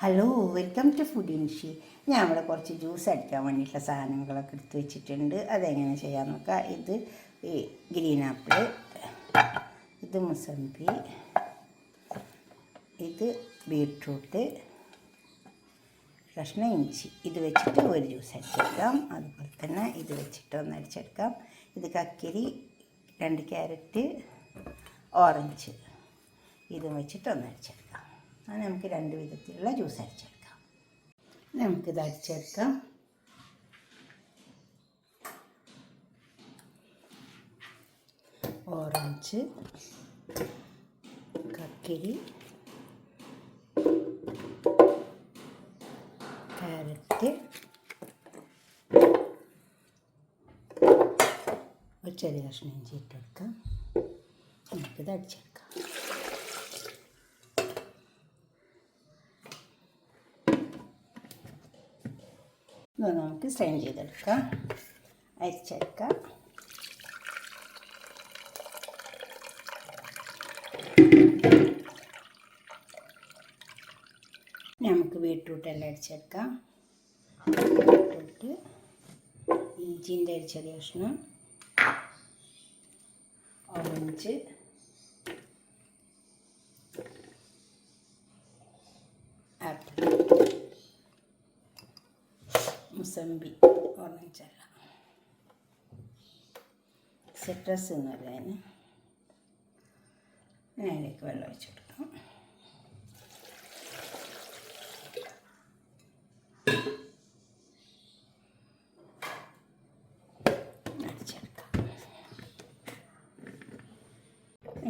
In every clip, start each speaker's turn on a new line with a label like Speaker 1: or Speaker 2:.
Speaker 1: Hello, welcome to food ഇൻഷി. ഞാൻ ഇവിടെ കുറച്ച് ജ്യൂസ് അടിക്കാൻ വേണ്ടിയിട്ടുള്ള സാധനങ്ങളൊക്കെ എടുത്ത് വെച്ചിട്ടുണ്ട്. അതെങ്ങനെ ചെയ്യാൻ നോക്കാം. ഇത് ഈ ഗ്രീൻ ആപ്പിൾ, ഇത് മുസമ്പി, ഇത് ബീട്രൂട്ട്, കഷ്ണം ഇഞ്ചി. ഇത് വെച്ചിട്ട് ഒരു ജ്യൂസ് അടിച്ചെടുക്കാം. അതുപോലെ തന്നെ ഇത് വെച്ചിട്ട് ഒന്ന് അടിച്ചെടുക്കാം. ഇത് കക്കിരി, 2 ക്യാരറ്റ്, ഓറഞ്ച്, ഇതും വെച്ചിട്ട് ഒന്ന് അടിച്ചെടുക്കാം. അത് നമുക്ക് 2 വിധത്തിലുള്ള ജ്യൂസ് അടിച്ചെടുക്കാം. നമുക്കിത് അടിച്ചെടുക്കാം. ഓറഞ്ച്, കക്കിരി, ക്യാരറ്റ്, ഒരു ചെറിയ കഷ്ണം ഇഞ്ചി ഇട്ടെടുക്കാം. നമുക്കിത് അടിച്ചെടുക്കാം. ഇത് നമുക്ക് സ്ട്രെയിൻ ചെയ്തെടുക്കാം, അരിച്ചെടുക്കാം. നമുക്ക് ബീട്രൂട്ടെല്ലാം അടിച്ചെടുക്കാം. ബീട്രൂട്ട്, ഇഞ്ചിൻ്റെ ഒരു ചെറിയ കഷ്ണം, ഓറഞ്ച്, ആപ്പിൾ, മുസമ്പി, ഓറഞ്ചല്ല, സിട്രസ് എന്ന് പറയുന്നതിന് അതിലേക്ക് വെള്ളം ഒഴിച്ച് കൊടുക്കാം. അടിച്ചെടുക്കാം.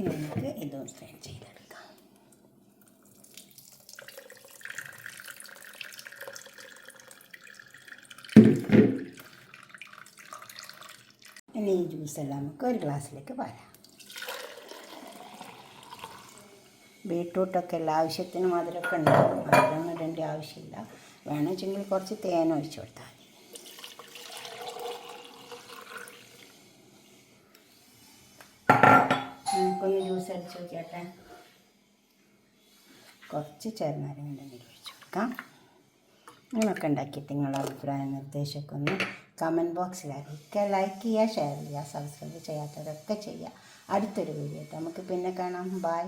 Speaker 1: നമുക്ക് ഇതും സ്ട്രെയിൻ ചെയ്തെടുക്കാം. ഇനി ഈ ജ്യൂസെല്ലാം നമുക്ക് ഒരു ഗ്ലാസ്സിലേക്ക് പാരാം. ബീട്രൂട്ടൊക്കെ എല്ലാ ആവശ്യത്തിന് മധുരമൊക്കെ ഉണ്ടാകും. മധുരമൊന്നും ഇടേണ്ട ആവശ്യമില്ല. വേണമെങ്കിൽ കുറച്ച് തേൻ ഒഴിച്ച് കൊടുത്താൽ മതി. നമുക്കൊന്ന് ജ്യൂസ് അടിച്ച് നോക്കിയാട്ടെ. കുറച്ച് ചെറുനാരങ്ങ ഒഴിച്ച് കൊടുക്കാം. നിങ്ങളൊക്കെ ഉണ്ടാക്കിയിട്ട് നിങ്ങളുടെ അഭിപ്രായ നിർദ്ദേശമൊക്കെ ഒന്ന് കമൻറ്റ് ബോക്സിൽ അറിയിക്കുക. ലൈക്ക് ചെയ്യുക, ഷെയർ ചെയ്യുക, സബ്സ്ക്രൈബ് ചെയ്യാത്തവരൊക്കെ ചെയ്യുക. അടുത്തൊരു വീഡിയോ നമുക്ക് പിന്നെ കാണാം. ബൈ.